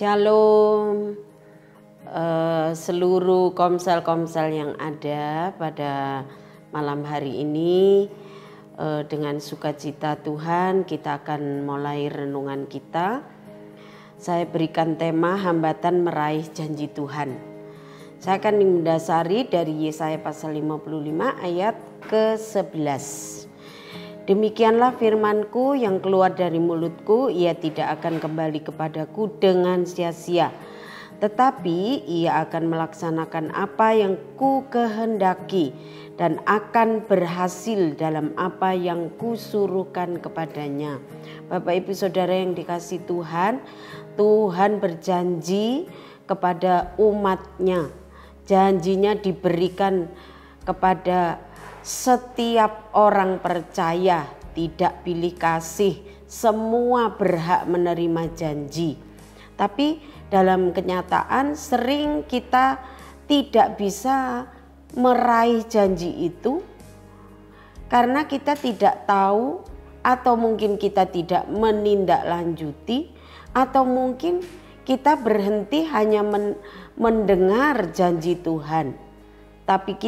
Shalom seluruh komsel-komsel yang ada pada malam hari ini. Dengan sukacita Tuhan kita akan mulai renungan kita. Saya berikan tema hambatan meraih janji Tuhan. Saya akan mendasari dari Yesaya pasal 55 ayat ke-11. Demikianlah firmanku yang keluar dari mulutku, ia tidak akan kembali kepadaku dengan sia-sia, tetapi ia akan melaksanakan apa yang ku kehendaki dan akan berhasil dalam apa yang kusuruhkan kepadanya. Bapak Ibu Saudara yang dikasihi Tuhan, Tuhan berjanji kepada umatnya. Janjinya diberikan kepada setiap orang percaya, tidak pilih kasih, semua berhak menerima janji. Tapi dalam kenyataan sering kita tidak bisa meraih janji itu karena kita tidak tahu, atau mungkin kita tidak menindaklanjuti, atau mungkin kita berhenti hanya mendengar janji Tuhan, tapi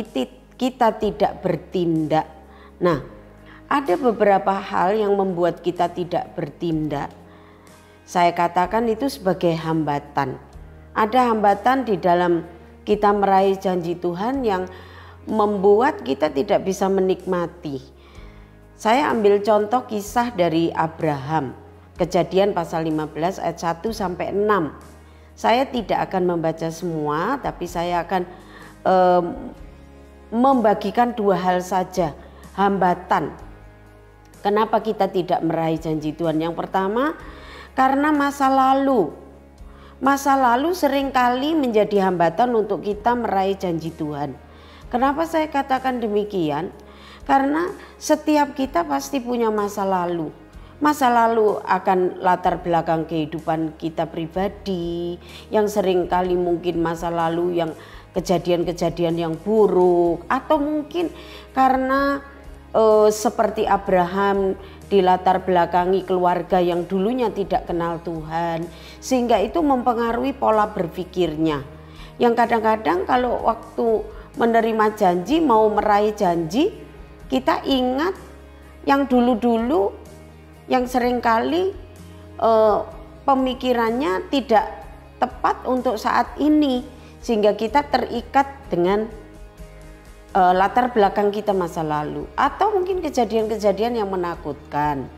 kita tidak bertindak. Nah, ada beberapa hal yang membuat kita tidak bertindak. Saya katakan itu sebagai hambatan. Ada hambatan di dalam kita meraih janji Tuhan yang membuat kita tidak bisa menikmati. Saya ambil contoh kisah dari Abraham. Kejadian pasal 15 ayat 1 sampai 6. Saya tidak akan membaca semua, tapi saya akan membagikan dua hal saja, hambatan. Kenapa kita tidak meraih janji Tuhan? Yang pertama, karena masa lalu. Masa lalu seringkali menjadi hambatan untuk kita meraih janji Tuhan. Kenapa saya katakan demikian? Karena setiap kita pasti punya masa lalu. Masa lalu akan latar belakang kehidupan kita pribadi, yang seringkali mungkin masa lalu yang kejadian-kejadian yang buruk, atau mungkin karena seperti Abraham dilatar belakangi keluarga yang dulunya tidak kenal Tuhan, sehingga itu mempengaruhi pola berpikirnya. Yang kadang-kadang kalau waktu menerima janji, mau meraih janji, kita ingat yang dulu-dulu yang seringkali pemikirannya tidak tepat untuk saat ini. Sehingga kita terikat dengan latar belakang kita masa lalu, atau mungkin kejadian-kejadian yang menakutkan,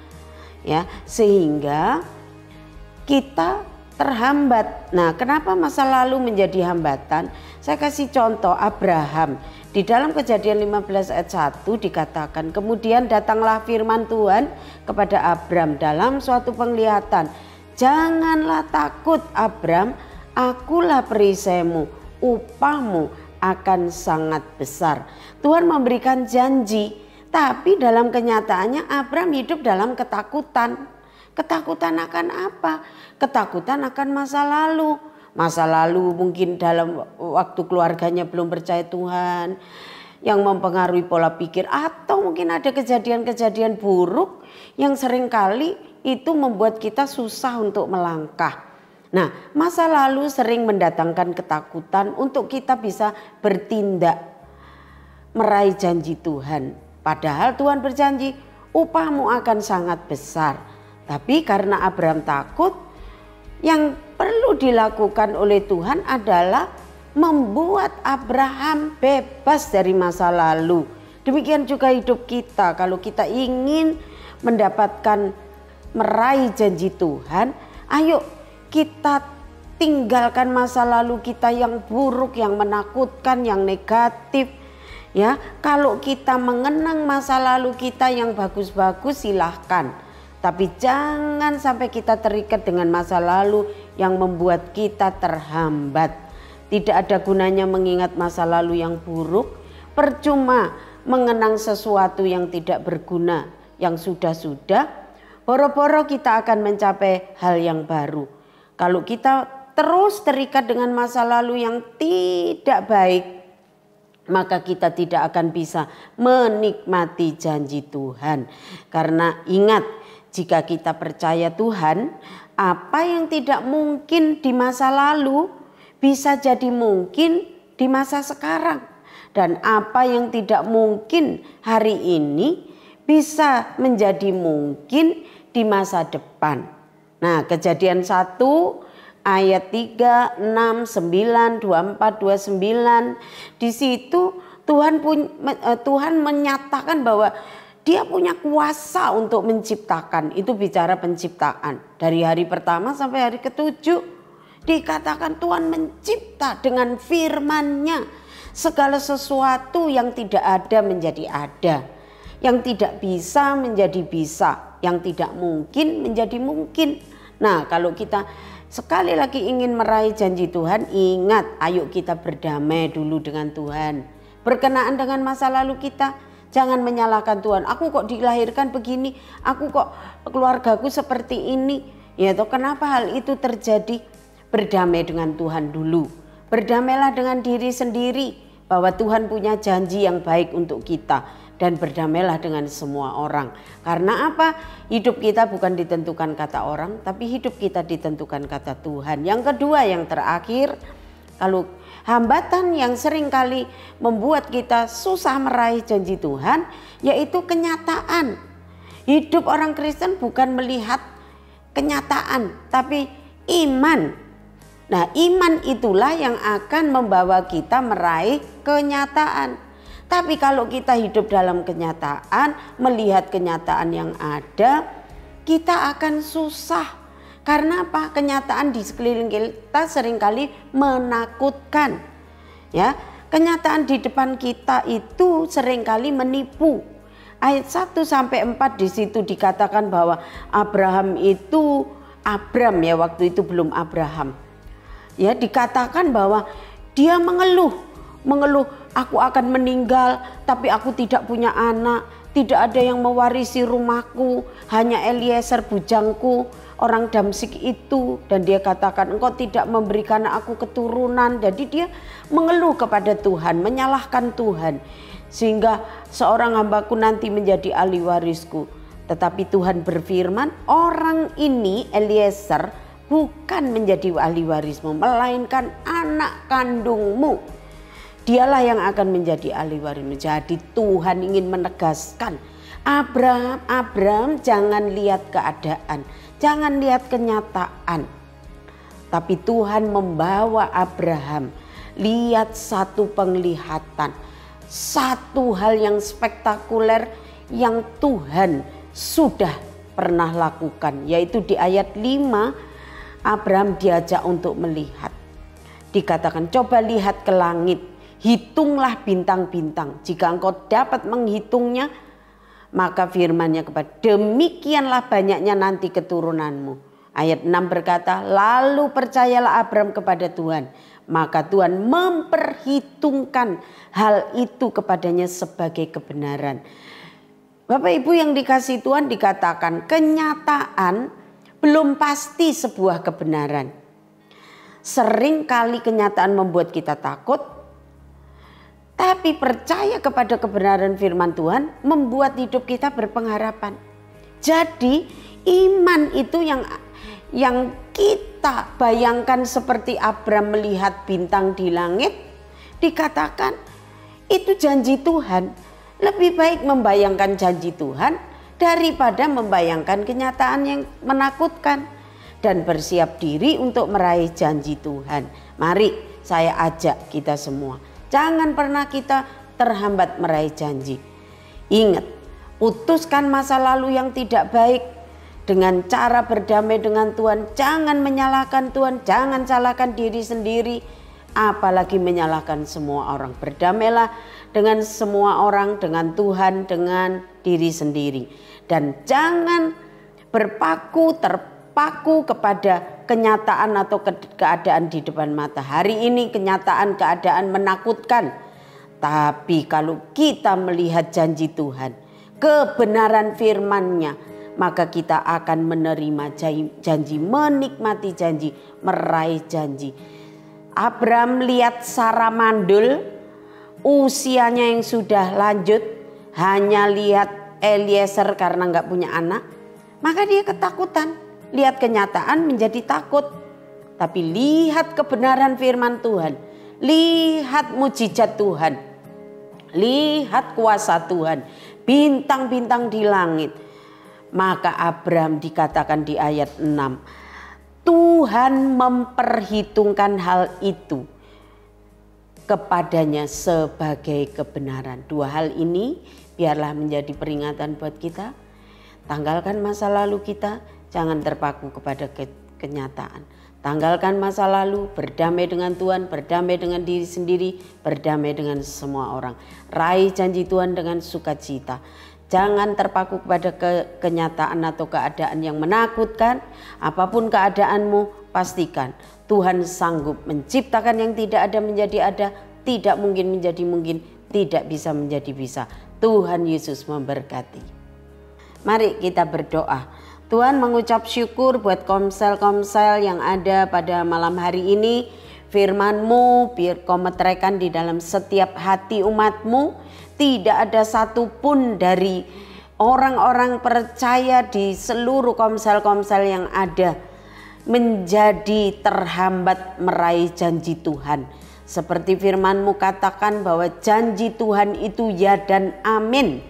ya, sehingga kita terhambat. Nah, kenapa masa lalu menjadi hambatan? Saya kasih contoh Abraham. Di dalam Kejadian 15 ayat 1 dikatakan, kemudian datanglah firman Tuhan kepada Abram dalam suatu penglihatan, janganlah takut Abram, akulah perisaimu, upahmu akan sangat besar. Tuhan memberikan janji, tapi dalam kenyataannya Abram hidup dalam ketakutan. Ketakutan akan apa? Ketakutan akan masa lalu. Masa lalu mungkin dalam waktu keluarganya belum percaya Tuhan, yang mempengaruhi pola pikir, atau mungkin ada kejadian-kejadian buruk yang seringkali itu membuat kita susah untuk melangkah. Nah, masa lalu sering mendatangkan ketakutan untuk kita bisa bertindak meraih janji Tuhan. Padahal Tuhan berjanji upahmu akan sangat besar. Tapi karena Abraham takut, yang perlu dilakukan oleh Tuhan adalah membuat Abraham bebas dari masa lalu. Demikian juga hidup kita. Kalau kita ingin mendapatkan meraih janji Tuhan, ayo kita tinggalkan masa lalu kita yang buruk, yang menakutkan, yang negatif. Ya, kalau kita mengenang masa lalu kita yang bagus-bagus silahkan. Tapi jangan sampai kita terikat dengan masa lalu yang membuat kita terhambat. Tidak ada gunanya mengingat masa lalu yang buruk. Percuma mengenang sesuatu yang tidak berguna, yang sudah-sudah. Boro-boro kita akan mencapai hal yang baru. Kalau kita terus terikat dengan masa lalu yang tidak baik, maka kita tidak akan bisa menikmati janji Tuhan. Karena ingat, jika kita percaya Tuhan, Apa yang tidak mungkin di masa lalu bisa jadi mungkin di masa sekarang. Dan apa yang tidak mungkin hari ini bisa menjadi mungkin di masa depan. Nah, Kejadian 1 ayat 3, 6, 9, 24, 29. Di situ Tuhan menyatakan bahwa Dia punya kuasa untuk menciptakan. Itu bicara penciptaan. Dari hari pertama sampai hari ke-7 dikatakan Tuhan mencipta dengan firman-Nya. Segala sesuatu yang tidak ada menjadi ada. Yang tidak bisa menjadi bisa. Yang tidak mungkin menjadi mungkin. Nah, kalau kita sekali lagi ingin meraih janji Tuhan, ingat, ayo kita berdamai dulu dengan Tuhan. Berkenaan dengan masa lalu kita, jangan menyalahkan Tuhan. Aku kok dilahirkan begini, aku kok keluargaku seperti ini. Ya toh, kenapa hal itu terjadi? Berdamai dengan Tuhan dulu. Berdamailah dengan diri sendiri bahwa Tuhan punya janji yang baik untuk kita. Dan berdamailah dengan semua orang. Karena apa? Hidup kita bukan ditentukan kata orang, tapi hidup kita ditentukan kata Tuhan. Yang kedua, yang terakhir, kalau hambatan yang seringkali membuat kita susah meraih janji Tuhan, yaitu kenyataan. Hidup orang Kristen bukan melihat kenyataan, tapi iman. Nah, iman itulah yang akan membawa kita meraih kenyataan. Tapi kalau kita hidup dalam kenyataan, melihat kenyataan yang ada, kita akan susah. Karena apa? Kenyataan di sekeliling kita seringkali menakutkan. Ya, kenyataan di depan kita itu seringkali menipu. Ayat 1 sampai 4 di situ dikatakan bahwa Abram, ya waktu itu belum Abraham. Ya, dikatakan bahwa dia mengeluh, aku akan meninggal tapi aku tidak punya anak, tidak ada yang mewarisi rumahku, hanya Eliezer bujangku, orang Damsik itu. Dan dia katakan, engkau tidak memberikan aku keturunan. Jadi dia mengeluh kepada Tuhan, menyalahkan Tuhan. Sehingga seorang hambaku nanti menjadi ahli warisku. Tetapi Tuhan berfirman, orang ini Eliezer bukan menjadi ahli warismu, melainkan anak kandungmu. Dialah yang akan menjadi ahli warismu. Jadi Tuhan ingin menegaskan, Abraham, jangan lihat keadaan, jangan lihat kenyataan. Tapi Tuhan membawa Abraham lihat satu penglihatan, satu hal yang spektakuler yang Tuhan sudah pernah lakukan. Yaitu di ayat 5, Abraham diajak untuk melihat. Dikatakan, coba lihat ke langit, hitunglah bintang-bintang. Jika engkau dapat menghitungnya, maka firman-Nya kepada, demikianlah banyaknya nanti keturunanmu. Ayat 6 berkata, lalu percayalah Abraham kepada Tuhan, maka Tuhan memperhitungkan hal itu kepadanya sebagai kebenaran. Bapak Ibu yang dikasihi Tuhan, dikatakan kenyataan belum pasti sebuah kebenaran. Sering kali kenyataan membuat kita takut, tapi percaya kepada kebenaran firman Tuhan membuat hidup kita berpengharapan. Jadi iman itu yang kita bayangkan seperti Abraham melihat bintang di langit, dikatakan itu janji Tuhan. Lebih baik membayangkan janji Tuhan daripada membayangkan kenyataan yang menakutkan. Dan bersiap diri untuk meraih janji Tuhan. Mari saya ajak kita semua, jangan pernah kita terhambat meraih janji. Ingat, putuskan masa lalu yang tidak baik dengan cara berdamai dengan Tuhan. Jangan menyalahkan Tuhan, jangan salahkan diri sendiri, apalagi menyalahkan semua orang. Berdamailah dengan semua orang, dengan Tuhan, dengan diri sendiri. Dan jangan terpaku kepada kenyataan atau keadaan di depan mata. Hari ini kenyataan keadaan menakutkan. Tapi kalau kita melihat janji Tuhan, kebenaran firman-Nya, maka kita akan menerima janji, menikmati janji, meraih janji. Abraham lihat Sarah mandul, usianya yang sudah lanjut, hanya lihat Eliezer karena nggak punya anak, maka dia ketakutan. lihat kenyataan menjadi takut. Tapi lihat kebenaran firman Tuhan. Lihat mujizat Tuhan. Lihat kuasa Tuhan. Bintang-bintang di langit. Maka Abraham dikatakan di ayat 6. Tuhan memperhitungkan hal itu kepadanya sebagai kebenaran. Dua hal ini biarlah menjadi peringatan buat kita. Tanggalkan masa lalu kita, jangan terpaku kepada kenyataan. Tanggalkan masa lalu, berdamai dengan Tuhan, berdamai dengan diri sendiri, berdamai dengan semua orang. Raih janji Tuhan dengan sukacita. Jangan terpaku kepada kenyataan atau keadaan yang menakutkan. Apapun keadaanmu, pastikan Tuhan sanggup menciptakan yang tidak ada menjadi ada, tidak mungkin menjadi mungkin, tidak bisa menjadi bisa. Tuhan Yesus memberkati. Mari kita berdoa. Tuhan mengucap syukur buat komsel-komsel yang ada pada malam hari ini. Firman-Mu biar Kau meteraikan di dalam setiap hati umat-Mu. Tidak ada satupun dari orang-orang percaya di seluruh komsel-komsel yang ada menjadi terhambat meraih janji Tuhan. Seperti firman-Mu katakan bahwa janji Tuhan itu ya dan amin.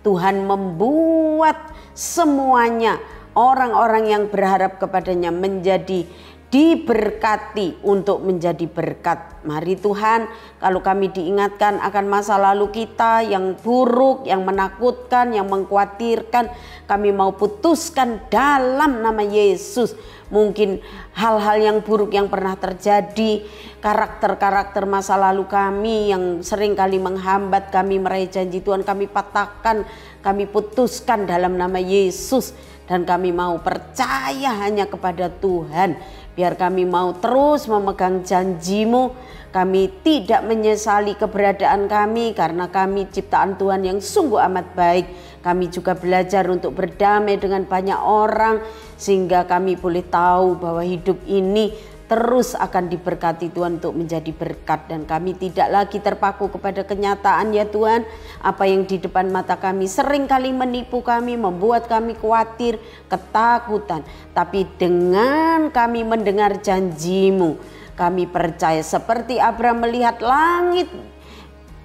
Tuhan membuat semuanya orang-orang yang berharap kepadanya menjadi diberkati untuk menjadi berkat. Mari Tuhan, kalau kami diingatkan akan masa lalu kita yang buruk, yang menakutkan, yang mengkhawatirkan, kami mau putuskan dalam nama Yesus. Mungkin hal-hal yang buruk yang pernah terjadi, karakter-karakter masa lalu kami yang sering kali menghambat kami meraih janji Tuhan, kami patahkan, kami putuskan dalam nama Yesus. Dan kami mau percaya hanya kepada Tuhan. Biar kami mau terus memegang janji-Mu. Kami tidak menyesali keberadaan kami karena kami ciptaan Tuhan yang sungguh amat baik. Kami juga belajar untuk berdamai dengan banyak orang. Sehingga kami boleh tahu bahwa hidup ini terus akan diberkati Tuhan untuk menjadi berkat. Dan kami tidak lagi terpaku kepada kenyataan ya Tuhan. Apa yang di depan mata kami sering kali menipu kami, membuat kami khawatir, ketakutan. Tapi dengan kami mendengar janji-Mu, kami percaya seperti Abraham melihat langit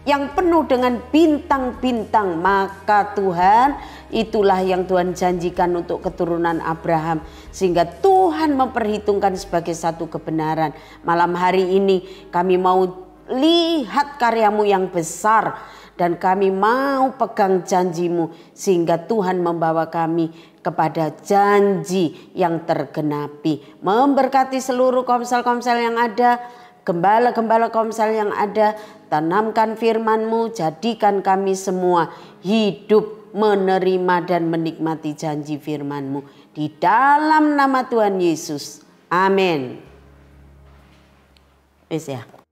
yang penuh dengan bintang-bintang, maka Tuhan itulah yang Tuhan janjikan untuk keturunan Abraham, sehingga Tuhan memperhitungkan sebagai satu kebenaran. Malam hari ini kami mau lihat karya-Mu yang besar dan kami mau pegang janji-Mu sehingga Tuhan membawa kami kepada janji yang tergenapi. Memberkati seluruh komsel-komsel yang ada, gembala-gembala komsel yang ada, tanamkan firman-Mu, jadikan kami semua hidup menerima dan menikmati janji firman-Mu. Di dalam nama Tuhan Yesus. Amin. Wis ya.